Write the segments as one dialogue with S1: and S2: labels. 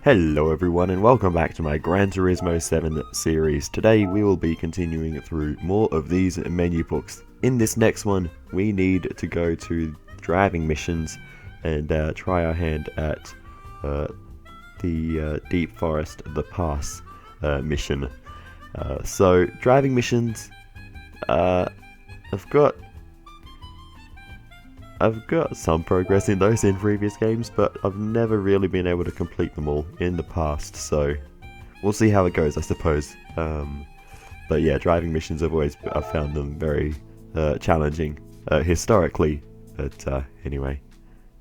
S1: Hello everyone and welcome back to my Gran Turismo 7 series. Today we will be continuing through more of these menu books. In this next one we need to go to driving missions and try our hand at the Deep Forest, the Pass mission. So driving missions, I've got some progress in those in previous games, but I've never really been able to complete them all in the past, so we'll see how it goes, I suppose. But yeah, driving missions I've found them very challenging historically, but anyway,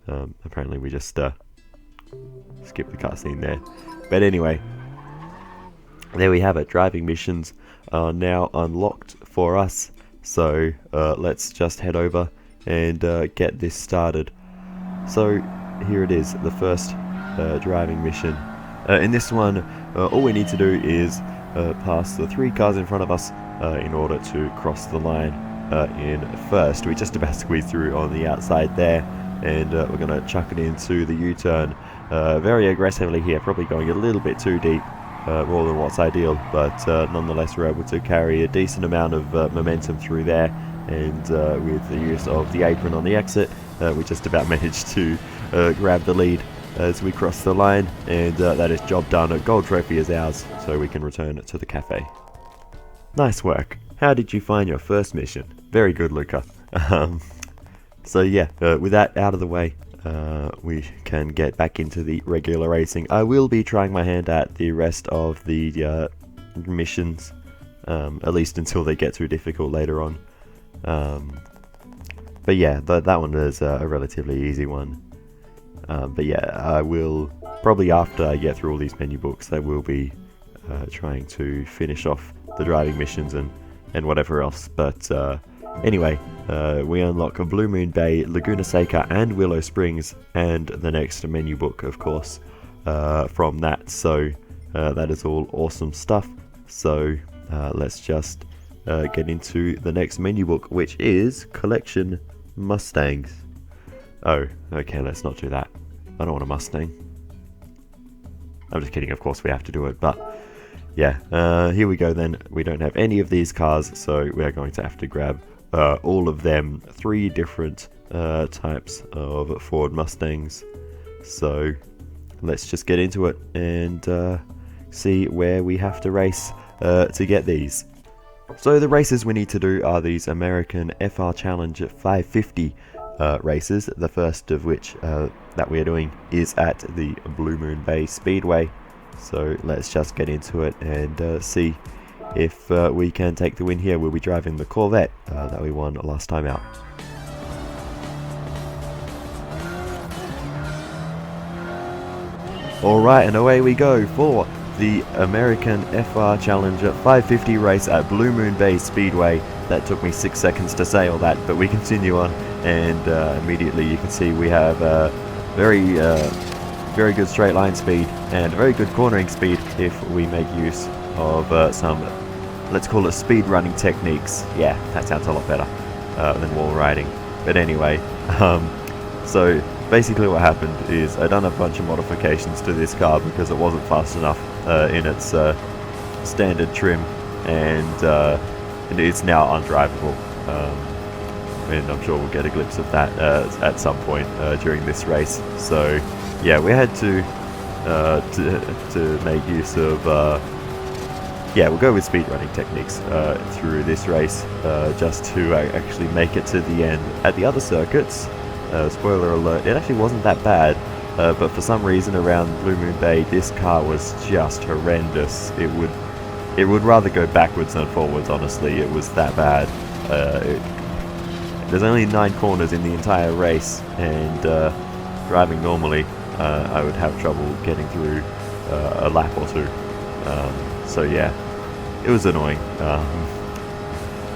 S1: apparently we just skipped the cutscene there. But anyway, there we have it. Driving missions are now unlocked for us, so let's just head over and get this started. So here it is, the first driving mission. In this one, all we need to do is pass the 3 cars in front of us in order to cross the line in first. We just about squeezed through on the outside there, and we're going to chuck it into the U-turn very aggressively here, probably going a little bit too deep, more than what's ideal, but nonetheless we're able to carry a decent amount of momentum through there. And with the use of the apron on the exit, we just about managed to grab the lead as we cross the line, and that is job done. A gold trophy is ours, so we can return it to the cafe. Nice work. How did you find your first mission? Very good, Luca. So yeah, with that out of the way, we can get back into the regular racing. I will be trying my hand at the rest of the missions, at least until they get too difficult later on. But yeah, that one is a relatively easy one. But yeah, I will probably, after I get through all these menu books, I will be trying to finish off the driving missions and whatever else. But anyway, we unlock Blue Moon Bay, Laguna Seca and Willow Springs, and the next menu book, of course, from that. So that is all awesome stuff. So let's just get into the next menu book, which is Collection Mustangs. Oh, okay, let's not do that. I don't want a Mustang. I'm just kidding, of course we have to do it, but yeah, here we go then. We don't have any of these cars, so we are going to have to grab all of them. 3 different types of Ford Mustangs. So let's just get into it and see where we have to race to get these. So the races we need to do are these American FR Challenge 550 races, the first of which that we are doing is at the Blue Moon Bay Speedway. So let's just get into it and see if we can take the win here. We'll be driving the Corvette that we won last time out. Alright, and away we go for the American FR Challenger 550 race at Blue Moon Bay Speedway. That took me 6 seconds to say all that, but we continue on, and immediately you can see we have very good straight line speed and very good cornering speed if we make use of some, let's call it, speed running techniques. Yeah, that sounds a lot better than wall riding. But anyway, so basically what happened is I done a bunch of modifications to this car because it wasn't fast enough in its standard trim, and it's now undrivable, and I'm sure we'll get a glimpse of that at some point during this race. So yeah, we had to make use of yeah, we'll go with speedrunning techniques through this race just to actually make it to the end. At the other circuits, spoiler alert, it actually wasn't that bad, but for some reason around Blue Moon Bay this car was just horrendous. It would rather go backwards than forwards, honestly. It was that bad. There's only 9 corners in the entire race, and driving normally I would have trouble getting through a lap or 2. So yeah, it was annoying.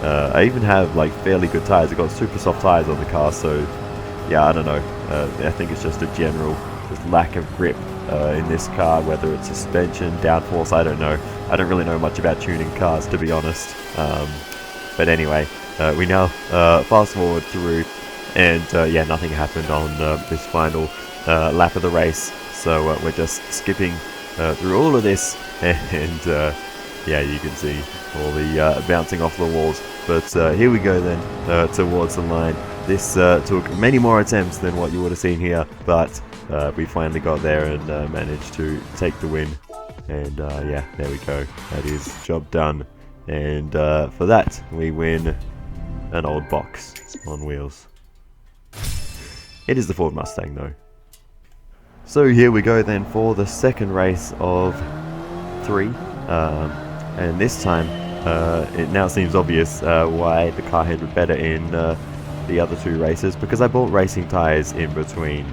S1: I even have like fairly good tires. I got super soft tires on the car, so yeah, I don't know. I think it's just a general lack of grip in this car, whether it's suspension, downforce, I don't know. I don't really know much about tuning cars, to be honest. But anyway, we now fast forward through, and yeah, nothing happened on this final lap of the race. So we're just skipping through all of this, and yeah, you can see all the bouncing off the walls. But here we go then, towards the line. This took many more attempts than what you would have seen here, but we finally got there and managed to take the win. And yeah, there we go. That is job done. And for that, we win an old box on wheels. It is the Ford Mustang though. So here we go then for the second race of 3. And this time, it now seems obvious why the car handled better in the other 2 races, because I bought racing tyres in between,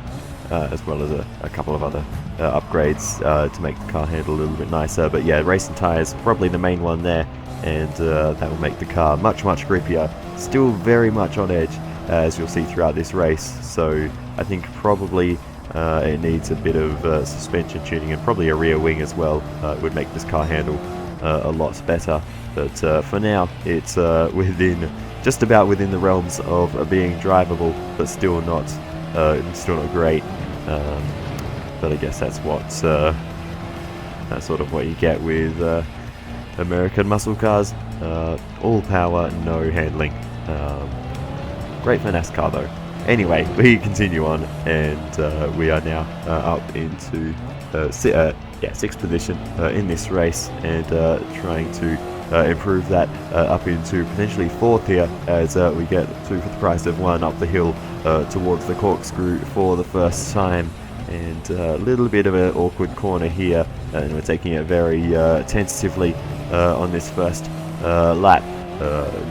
S1: as well as a couple of other upgrades to make the car handle a little bit nicer. But yeah, racing tyres probably the main one there, and that will make the car much grippier. Still very much on edge, as you'll see throughout this race. So I think probably it needs a bit of suspension tuning, and probably a rear wing as well. It would make this car handle a lot better. But for now, it's just about within the realms of being drivable, but still not great. But I guess that's sort of what you get with American muscle cars. All power, no handling. Great for NASCAR though. Anyway, we continue on, and we are now up into 6th position in this race, and trying to improve that up into potentially 4th here, as we get 2 for the price of 1 up the hill towards the corkscrew for the first time. And a little bit of an awkward corner here, and we're taking it very tentatively on this first lap.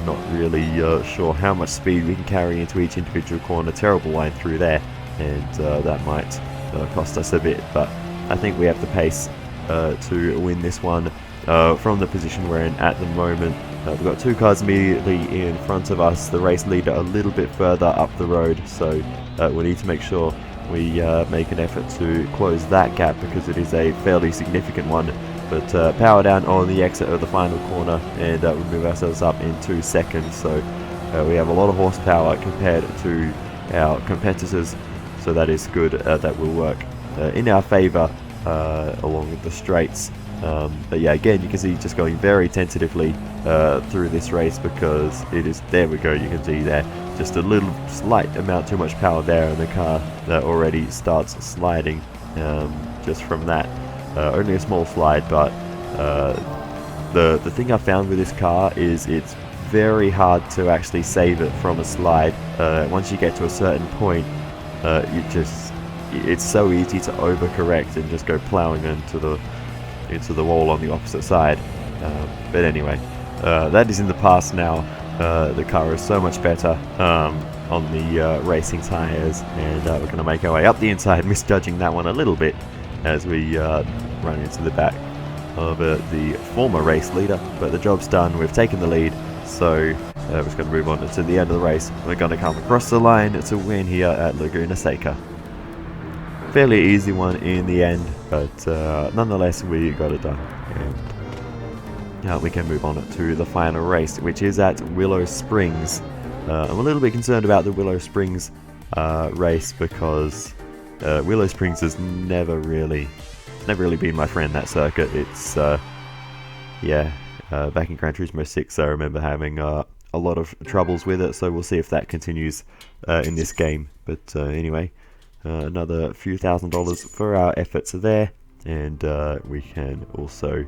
S1: Not really sure how much speed we can carry into each individual corner. Terrible line through there, and that might cost us a bit, but I think we have the pace to win this one from the position we're in at the moment. We've got 2 cars immediately in front of us, the race leader a little bit further up the road, so we need to make sure we make an effort to close that gap, because it is a fairly significant one. But power down on the exit of the final corner, and we move ourselves up in 2 seconds. So we have a lot of horsepower compared to our competitors, so that is good. That will work in our favour along with the straights. But yeah, again, you can see just going very tentatively through this race, because it is, there we go, you can see there, just a little slight amount too much power there, and the car already starts sliding just from that. Only a small slide, but the thing I found with this car is it's very hard to actually save it from a slide. Once you get to a certain point, it's so easy to overcorrect and just go plowing into the wall on the opposite side. But anyway, that is in the past now. The car is so much better on the racing tyres, and we're going to make our way up the inside, misjudging that one a little bit as we run into the back of the former race leader. But the job's done, we've taken the lead, so we're just going to move on to the end of the race. We're going to come across the line to win here at Laguna Seca. Fairly easy one in the end, but nonetheless we got it done, and now we can move on to the final race, which is at Willow Springs. I'm a little bit concerned about the Willow Springs race, because Willow Springs has never really been my friend, that circuit. It's back in Gran Turismo 6 I remember having a lot of troubles with it, so we'll see if that continues in this game. But anyway, another few $1,000s for our efforts there, and we can also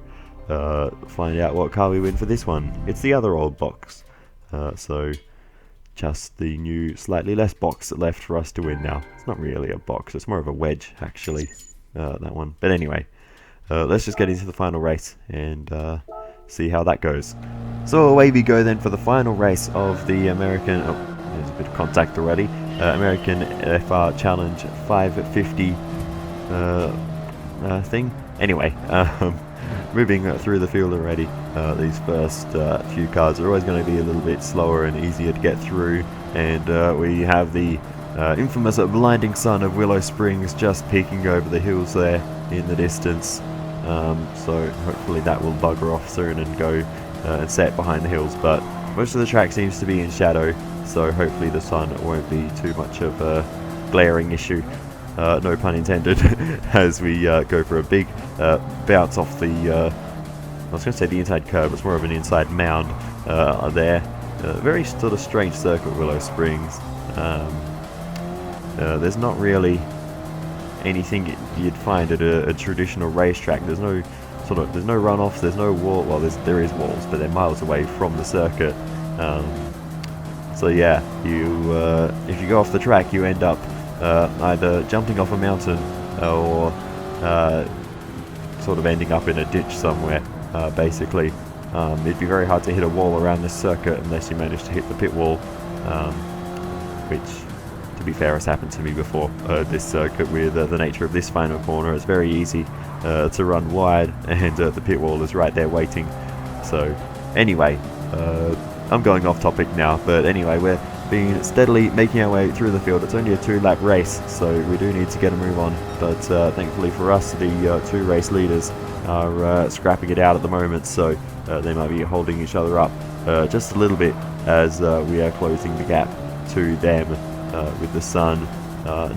S1: find out what car we win for this one. It's the other old box, so just the new slightly less box left for us to win now. It's not really a box, it's more of a wedge actually, that one. But anyway, let's just get into the final race and see how that goes. So away we go then for the final race of the American, there's a bit of contact already, American FR Challenge 550 thing. Anyway, moving through the field already, these first few cars are always going to be a little bit slower and easier to get through, and we have the infamous blinding sun of Willow Springs just peeking over the hills there in the distance. So hopefully that will bugger off soon and go and set behind the hills, but most of the track seems to be in shadow, so hopefully the sun won't be too much of a glaring issue, no pun intended, as we go for a big bounce off the, I was going to say the inside curb, it's more of an inside mound there. Very sort of strange circuit, Willow Springs. There's not really anything you'd find at a traditional racetrack. There's no runoffs, there's no wall. Well, there is walls, but they're miles away from the circuit. So yeah, if you go off the track, you end up either jumping off a mountain or sort of ending up in a ditch somewhere. Basically, it'd be very hard to hit a wall around this circuit unless you manage to hit the pit wall, which, to be fair, has happened to me before. This circuit, with the nature of this final corner, it's very easy to run wide, and the pit wall is right there waiting. So anyway, I'm going off topic now, but anyway, we're being steadily making our way through the field. It's only a 2-lap race, so we do need to get a move on, but thankfully for us, the 2 race leaders are scrapping it out at the moment, so they might be holding each other up just a little bit as we are closing the gap to them, with the sun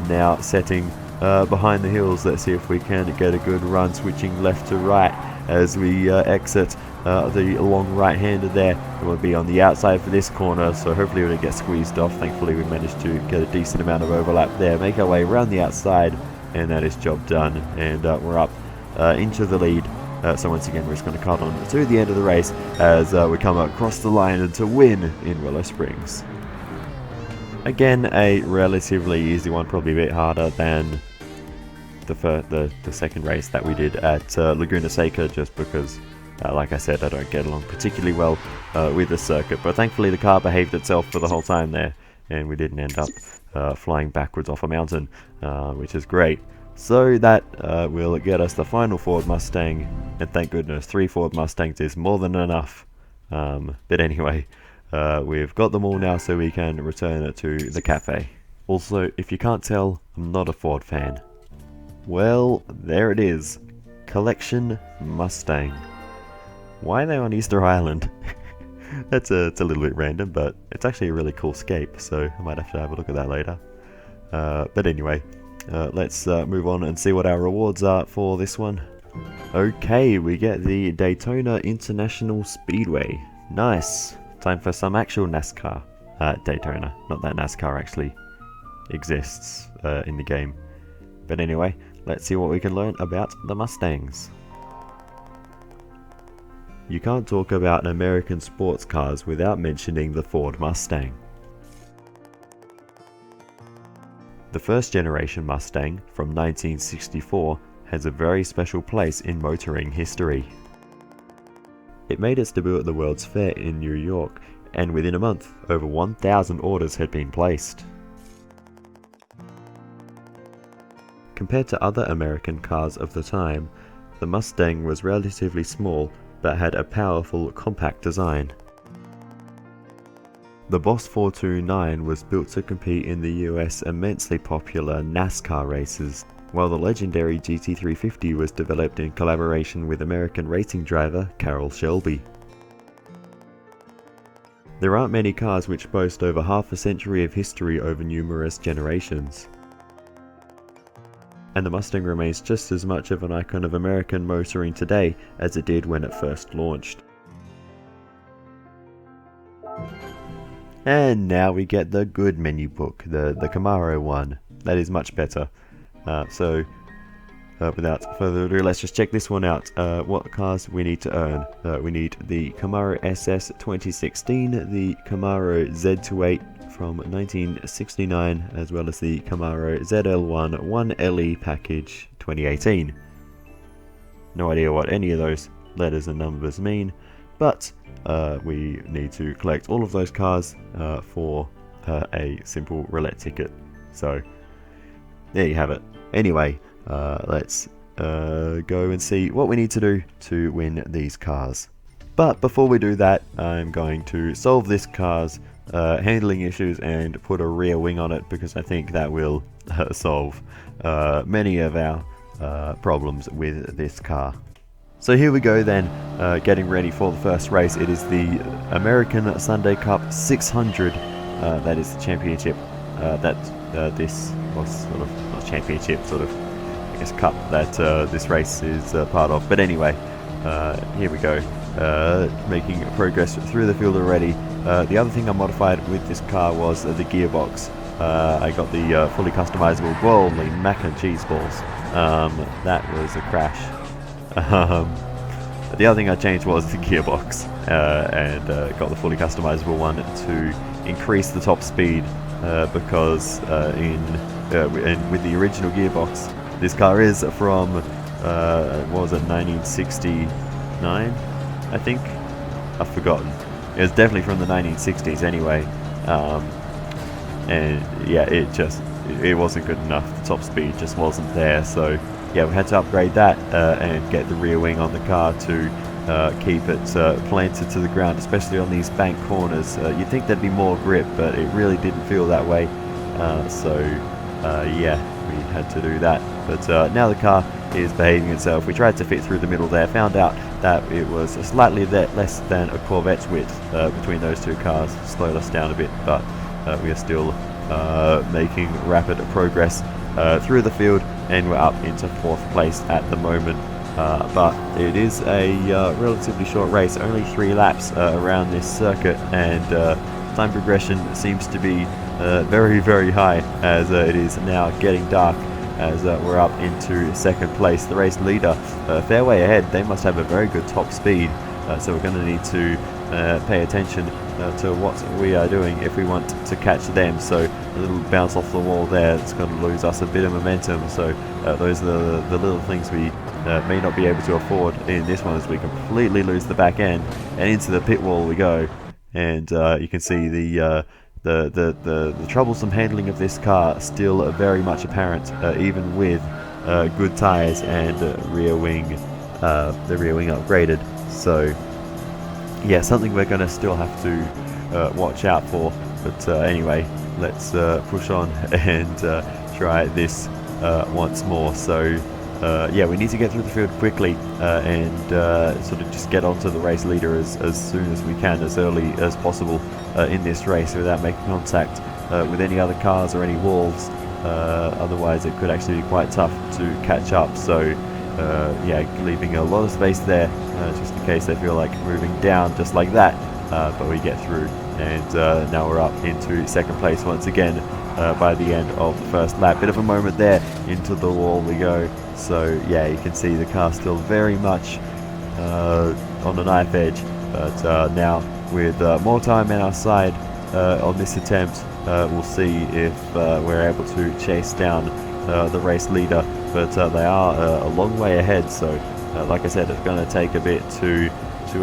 S1: now setting behind the hills. Let's see if we can get a good run, switching left to right as we exit the long right-hander there. And we'll be on the outside for this corner, so hopefully we don't get squeezed off. Thankfully we managed to get a decent amount of overlap there, make our way around the outside, and that is job done, and we're up into the lead. So once again, we're just going to cut on to the end of the race as we come across the line and to win in Willow Springs. Again, a relatively easy one, probably a bit harder than the second race that we did at Laguna Seca, just because, like I said, I don't get along particularly well with the circuit. But thankfully the car behaved itself for the whole time there, and we didn't end up flying backwards off a mountain, which is great. So that will get us the final Ford Mustang, and thank goodness 3 Ford Mustangs is more than enough. But anyway, we've got them all now, so we can return it to the cafe. Also, if you can't tell, I'm not a Ford fan. Well, there it is. Collection Mustang. Why are they on Easter Island? It's a little bit random, but it's actually a really cool scape, so I might have to have a look at that later. But anyway, let's move on and see what our rewards are for this one. Okay, we get the Daytona International Speedway. Nice. Time for some actual NASCAR at Daytona. Not that NASCAR actually exists in the game. But anyway, let's see what we can learn about the Mustangs. You can't talk about American sports cars without mentioning the Ford Mustang. The first generation Mustang from 1964 has a very special place in motoring history. It made its debut at the World's Fair in New York, and within a month, over 1,000 orders had been placed. Compared to other American cars of the time, the Mustang was relatively small but had a powerful, compact design. The Boss 429 was built to compete in the US immensely popular NASCAR races, while the legendary GT350 was developed in collaboration with American racing driver Carroll Shelby. There aren't many cars which boast over half a century of history over numerous generations. And the Mustang remains just as much of an icon of American motoring today as it did when it first launched. And now we get the good menu book, the Camaro one. That is much better. So without further ado, let's just check this one out. What cars we need to earn. We need the Camaro SS 2016, the Camaro Z28 from 1969, as well as the Camaro ZL1 1LE package 2018. No idea what any of those letters and numbers mean, but we need to collect all of those cars for a simple roulette ticket. So there you have it. Anyway, let's go and see what we need to do to win these cars. But before we do that, I'm going to solve this car's handling issues and put a rear wing on it, because I think that will solve many of our problems with this car. So here we go then, getting ready for the first race. It is the American Sunday Cup 600. That is the championship that this was sort of, not championship, sort of, I guess, cup that this race is part of. But anyway, here we go, making progress through the field already. The other thing I modified with this car was the gearbox. I got the fully customizable, holy mac and cheese balls. That was a crash. The other thing I changed was the gearbox, and got the fully customizable one to increase the top speed, because with the original gearbox, this car is from what was it, 1969, I think? I've forgotten. It was definitely from the 1960s anyway, and yeah, it wasn't good enough. The top speed just wasn't there, so yeah, we had to upgrade that and get the rear wing on the car to keep it planted to the ground, especially on these bank corners. You'd think there'd be more grip, but it really didn't feel that way. Yeah, we had to do that. But now the car is behaving itself. We tried to fit through the middle there, found out that it was slightly less than a Corvette's width between those two cars. Slowed us down a bit, but we are still making rapid progress through the field, and we're up into 4th place at the moment. But it is a relatively short race, only 3 laps around this circuit, and time progression seems to be very, very high, as it is now getting dark, as we're up into 2nd place. The race leader, fair way ahead. They must have a very good top speed, so we're going to need to pay attention to what we are doing if we want to catch them. So a little bounce off the wall there, it's going to lose us a bit of momentum. So those are the little things we may not be able to afford in this one, as we completely lose the back end, and into the pit wall we go. And you can see the troublesome handling of this car still very much apparent, even with good tyres and the rear wing upgraded. So yeah, something we're going to still have to watch out for. But anyway, let's push on and try this once more. So yeah, we need to get through the field quickly and sort of just get onto the race leader as soon as we can, as early as possible in this race, without making contact with any other cars or any walls. Otherwise it could actually be quite tough to catch up. So yeah, leaving a lot of space there, just in case they feel like moving down just like that. But we get through, and now we're up into 2nd place once again by the end of the 1st lap. Bit of a moment there, into the wall we go. So yeah, you can see the car still very much on the knife edge, but now with more time on our side on this attempt, we'll see if we're able to chase down the race leader. But they are a long way ahead, so like I said, it's going to take a bit to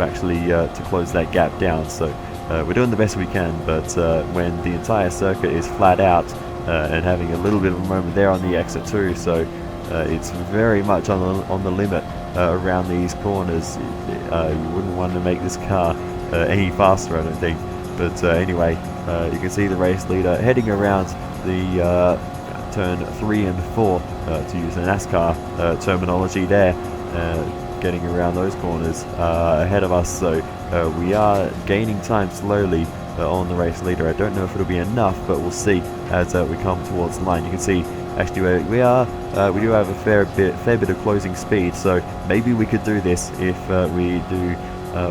S1: actually to close that gap down. So we're doing the best we can, but when the entire circuit is flat out and having a little bit of a moment there on the exit too, so it's very much on the limit around these corners. You wouldn't want to make this car any faster, I don't think. But anyway, you can see the race leader heading around the turn 3 and 4, to use the NASCAR terminology there, getting around those corners ahead of us. So we are gaining time slowly on the race leader. I don't know if it'll be enough, but we'll see as we come towards the line. You can see actually where we are, we do have a fair bit of closing speed, so maybe we could do this if we do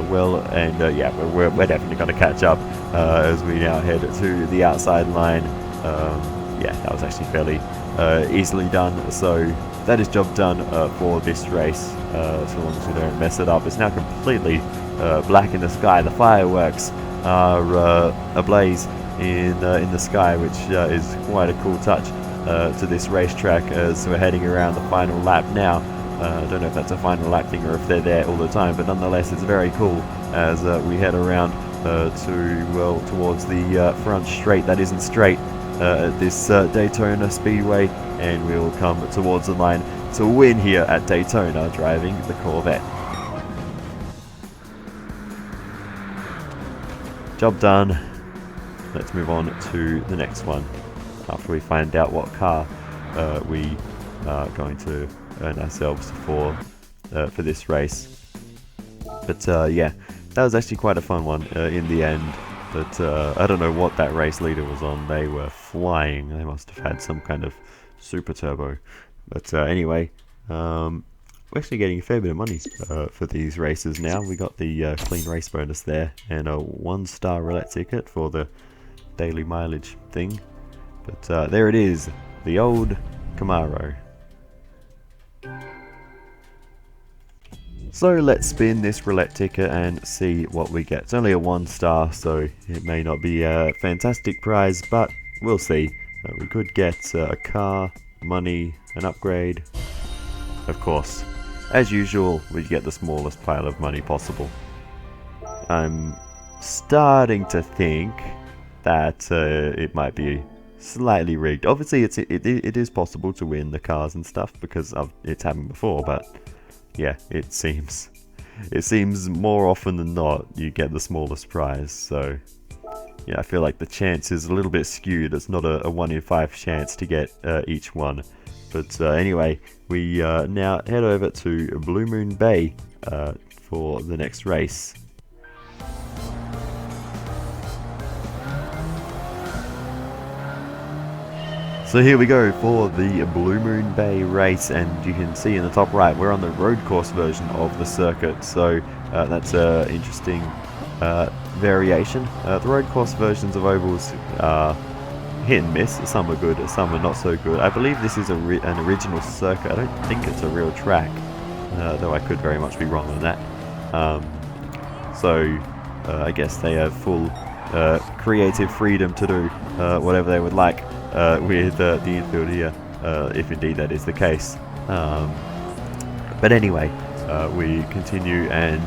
S1: well. And yeah, we're definitely going to catch up as we now head to the outside line. Yeah, that was actually fairly easily done, so that is job done for this race, so long as we don't mess it up. It's now completely black in the sky. The fireworks are ablaze in the sky, which is quite a cool touch to this racetrack as we're heading around the final lap now. I don't know if that's a final lap thing or if they're there all the time, but nonetheless it's very cool as we head around towards the front straight that isn't straight at this Daytona Speedway, and we'll come towards the line to win here at Daytona driving the Corvette. Job done. Let's move on to the next one after we find out what car we are going to earn ourselves for this race. But yeah, that was actually quite a fun one in the end. But I don't know what that race leader was on. They were flying. They must have had some kind of super turbo. But anyway, we're actually getting a fair bit of money for these races now. We got the clean race bonus there, and a 1-star roulette ticket for the daily mileage thing. But there it is, the old Camaro. So let's spin this roulette ticket and see what we get. It's only a 1-star, so it may not be a fantastic prize, but we'll see. We could get a car, money, an upgrade. Of course, as usual, we get the smallest pile of money possible. I'm starting to think that it might be slightly rigged. Obviously, it is possible to win the cars and stuff because it's happened before, but yeah, it seems more often than not you get the smallest prize. So yeah, I feel like the chance is a little bit skewed. It's not a 1 in 5 chance to get each one. But anyway, we now head over to Blue Moon Bay for the next race. So here we go for the Blue Moon Bay race, and you can see in the top right we're on the road course version of the circuit, so that's an interesting variation. The road course versions of ovals are hit and miss. Some are good, some are not so good. I believe this is an original circuit. I don't think it's a real track, though I could very much be wrong on that. So I guess they have full creative freedom to do whatever they would like with the infield here, if indeed that is the case. But anyway, we continue and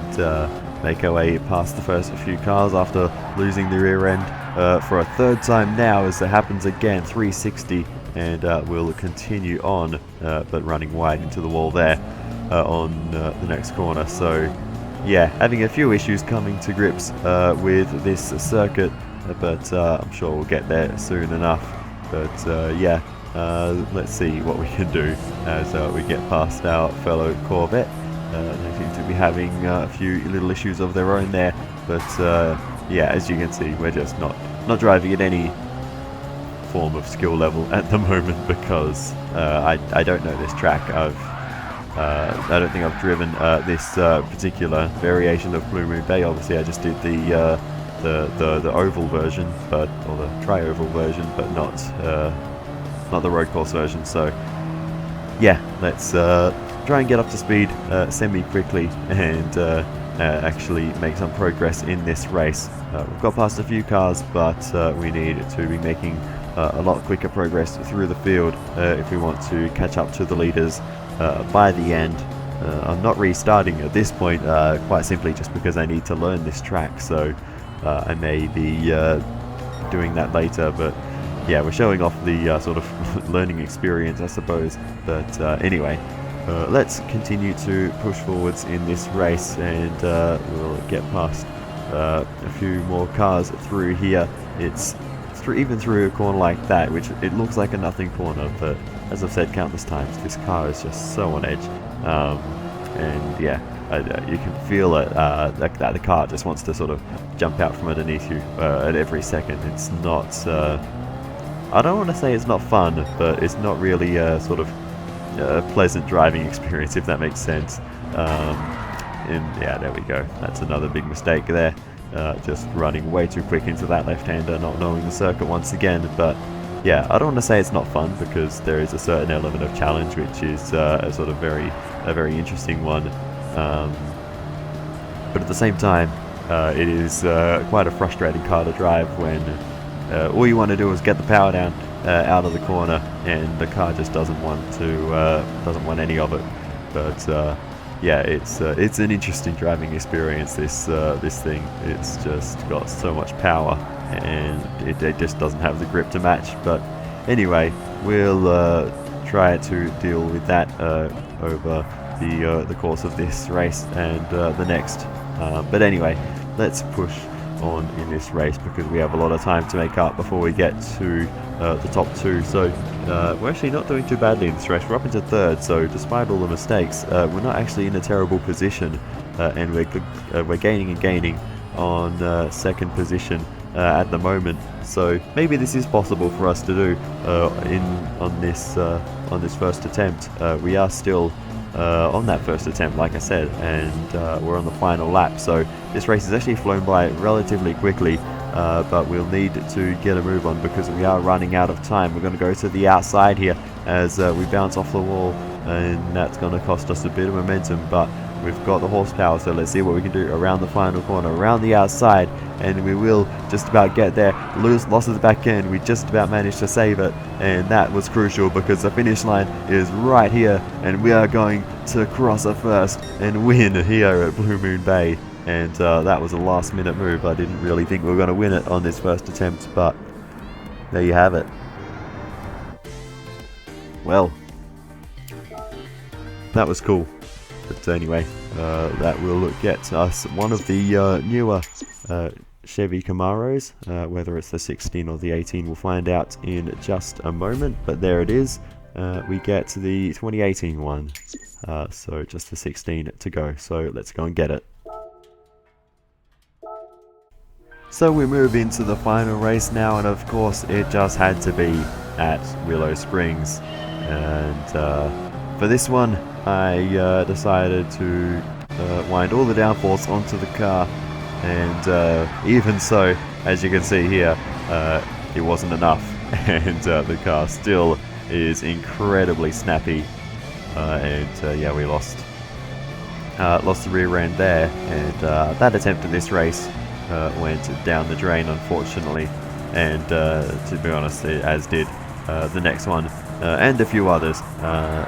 S1: make our way past the first few cars after losing the rear end for a third time now, as it happens again. 360, and we'll continue on, but running wide into the wall there on the next corner. So yeah, having a few issues coming to grips with this circuit, but I'm sure we'll get there soon enough. But yeah, let's see what we can do as we get past our fellow Corvette. They seem to be having a few little issues of their own there, but yeah, as you can see, we're just not driving at any form of skill level at the moment, because I don't know this track. I don't think I've driven this particular variation of Blue Moon Bay. Obviously, I just did the oval version, or the tri-oval version, but not the road course version. So yeah, let's try and get up to speed semi-quickly and actually make some progress in this race. We've got past a few cars, but we need to be making a lot quicker progress through the field if we want to catch up to the leaders by the end. I'm not restarting at this point, quite simply just because I need to learn this track, so I may be doing that later. But yeah, we're showing off the sort of learning experience, I suppose. But anyway, let's continue to push forwards in this race, and we'll get past a few more cars through here. It's even through a corner like that, which it looks like a nothing corner, but as I've said countless times, this car is just so on edge. And yeah, you can feel it, like that the car just wants to sort of jump out from underneath you at every second. It's not, I don't want to say it's not fun, but it's not really a sort of pleasant driving experience, if that makes sense. And yeah, there we go. That's another big mistake there. Just running way too quick into that left-hander, not knowing the circuit once again. But yeah, I don't want to say it's not fun, because there is a certain element of challenge, which is a sort of very interesting one. But at the same time, it is quite a frustrating car to drive when all you want to do is get the power down out of the corner, and the car just doesn't want any of it. But yeah, it's an interesting driving experience. This thing, it's just got so much power, and it just doesn't have the grip to match. But anyway, we'll try to deal with that over the course of this race and the next. But anyway, let's push on in this race, because we have a lot of time to make up before we get to the top two. So we're actually not doing too badly in this race. We're up into third, so despite all the mistakes, we're not actually in a terrible position, and we're gaining and gaining on second position at the moment. So maybe this is possible for us to do on this first attempt. We are still on that first attempt, like I said, and we're on the final lap. So this race has actually flown by relatively quickly, but we'll need to get a move on because we are running out of time. We're going to go to the outside here as we bounce off the wall, and that's going to cost us a bit of momentum, but we've got the horsepower, so let's see what we can do around the final corner, around the outside, and we will just about get there. Lost at the back end, we just about managed to save it, and that was crucial because the finish line is right here, and we are going to cross it first and win here at Blue Moon Bay. And that was a last minute move. I didn't really think we were going to win it on this first attempt, but there you have it. Well, that was cool. But anyway, that will get us one of the newer Chevy Camaros. Whether it's the 16 or the 18, we'll find out in just a moment. But there it is. We get the 2018 one. So just the 16 to go. So let's go and get it. So we move into the final race now, and of course it just had to be at Willow Springs. And for this one, I decided to wind all the downforce onto the car, and even so, as you can see here, it wasn't enough, and the car still is incredibly snappy, and yeah, we lost the rear end there, and that attempt at this race went down the drain, unfortunately, and to be honest, as did the next one and a few others.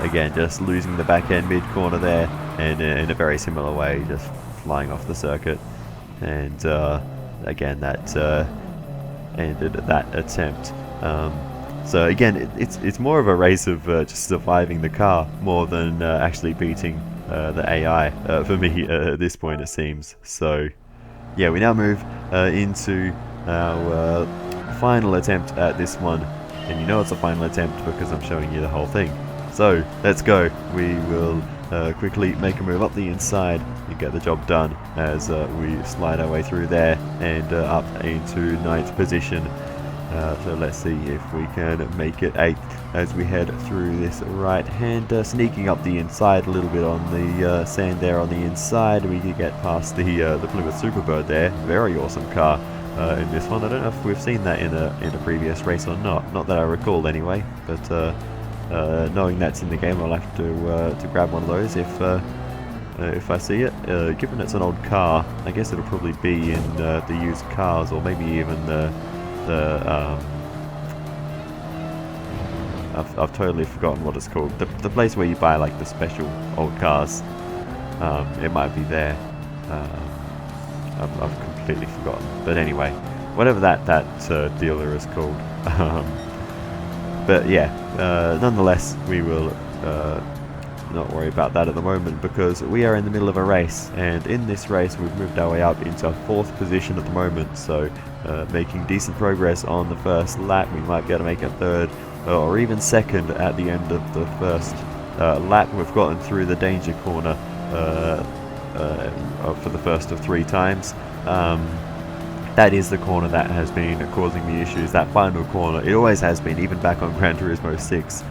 S1: Again, just losing the back end mid corner there, and in a very similar way, just flying off the circuit, and again that ended that attempt. So again, it's more of a race of just surviving the car more than actually beating the AI for me at this point, it seems. So yeah, we now move into our final attempt at this one, and you know it's a final attempt because I'm showing you the whole thing. So let's go. We will quickly make a move up the inside and get the job done as we slide our way through there and up into 9th position. So let's see if we can make it 8th as we head through this right hand, sneaking up the inside a little bit on the sand there on the inside. We can get past the Plymouth Superbird there. Very awesome car in this one. I don't know if we've seen that in a previous race or not that I recall anyway, but knowing that's in the game, I'll have to grab one of those if I see it. Given it's an old car, I guess it'll probably be in the used cars, or maybe even I've totally forgotten what it's called. The place where you buy like the special old cars. It might be there. I've completely forgotten. But anyway, whatever that dealer is called. But yeah, nonetheless, we will not worry about that at the moment because we are in the middle of a race, and in this race we've moved our way up into 4th position at the moment, so making decent progress on the first lap. We might be able to make a 3rd or even 2nd at the end of the first lap. We've gotten through the danger corner for the first of 3 times. That is the corner that has been causing me issues, that final corner. It always has been, even back on Gran Turismo 6.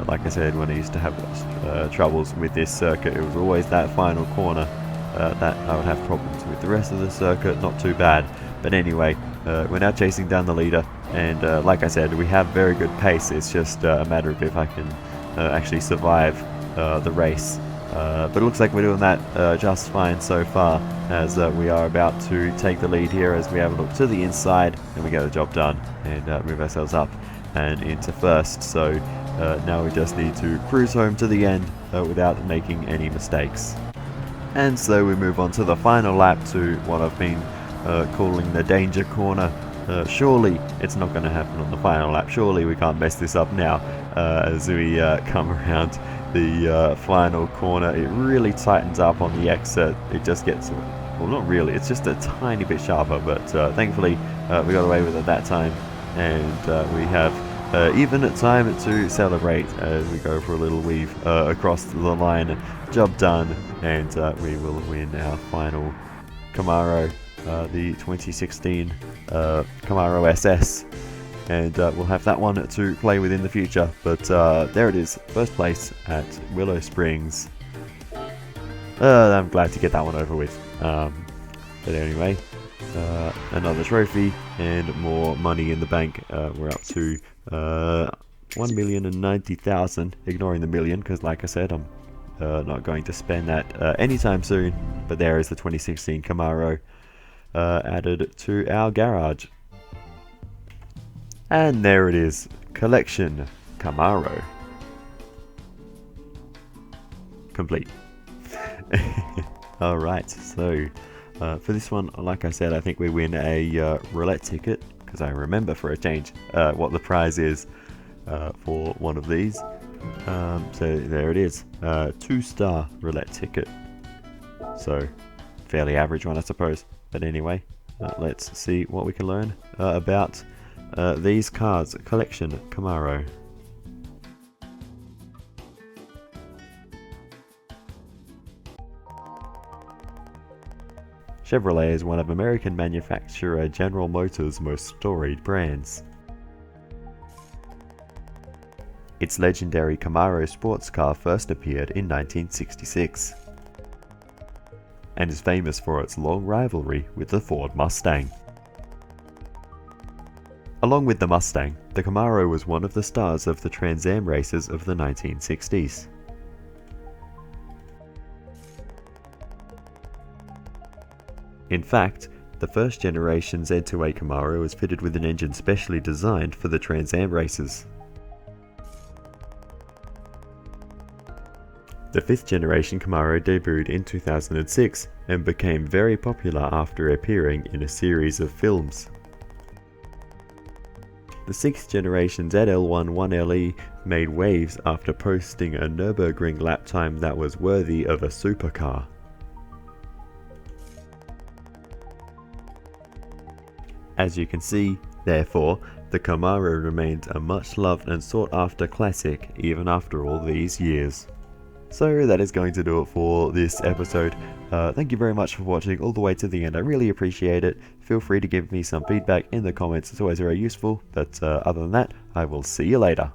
S1: Like I said, when I used to have troubles with this circuit, it was always that final corner that I would have problems with. The rest of the circuit, not too bad. But anyway, we're now chasing down the leader, and like I said, we have very good pace. It's just a matter of if I can actually survive the race. But it looks like we're doing that just fine so far, as we are about to take the lead here as we have a look to the inside and we get the job done and move ourselves up and into 1st. So now we just need to cruise home to the end without making any mistakes. And so we move on to the final lap, to what I've been calling the danger corner. Surely it's not going to happen on the final lap. Surely we can't mess this up now as we come around the final corner. It really tightens up on the exit. It just gets, well, not really, it's just a tiny bit sharper, but thankfully we got away with it that time, and we have even time to celebrate as we go for a little weave across the line. Job done, and we will win our final Camaro the 2016 Camaro SS, and we'll have that one to play with in the future. But there it is, first place at Willow Springs. I'm glad to get that one over with. But anyway, another trophy and more money in the bank. We're up to 1,090,000, ignoring the million, because like I said, I'm not going to spend that anytime soon. But there is the 2016 Camaro added to our garage. And there it is, Collection Camaro. Complete. Alright, so for this one, like I said, I think we win a roulette ticket, because I remember for a change what the prize is for one of these. So there it is, 2-star roulette ticket. So fairly average one, I suppose. But anyway, let's see what we can learn about these cars. Collection Camaro. Chevrolet is one of American manufacturer General Motors' most storied brands. Its legendary Camaro sports car first appeared in 1966 and is famous for its long rivalry with the Ford Mustang. Along with the Mustang, the Camaro was one of the stars of the Trans Am races of the 1960s. In fact, the first generation Z2A Camaro was fitted with an engine specially designed for the Trans Am races. The 5th generation Camaro debuted in 2006 and became very popular after appearing in a series of films. The 6th generation ZL1 1LE made waves after posting a Nürburgring lap time that was worthy of a supercar. As you can see, therefore, the Camaro remains a much loved and sought after classic even after all these years. So that is going to do it for this episode. Thank you very much for watching all the way to the end. I really appreciate it. Feel free to give me some feedback in the comments. It's always very useful. But other than that, I will see you later.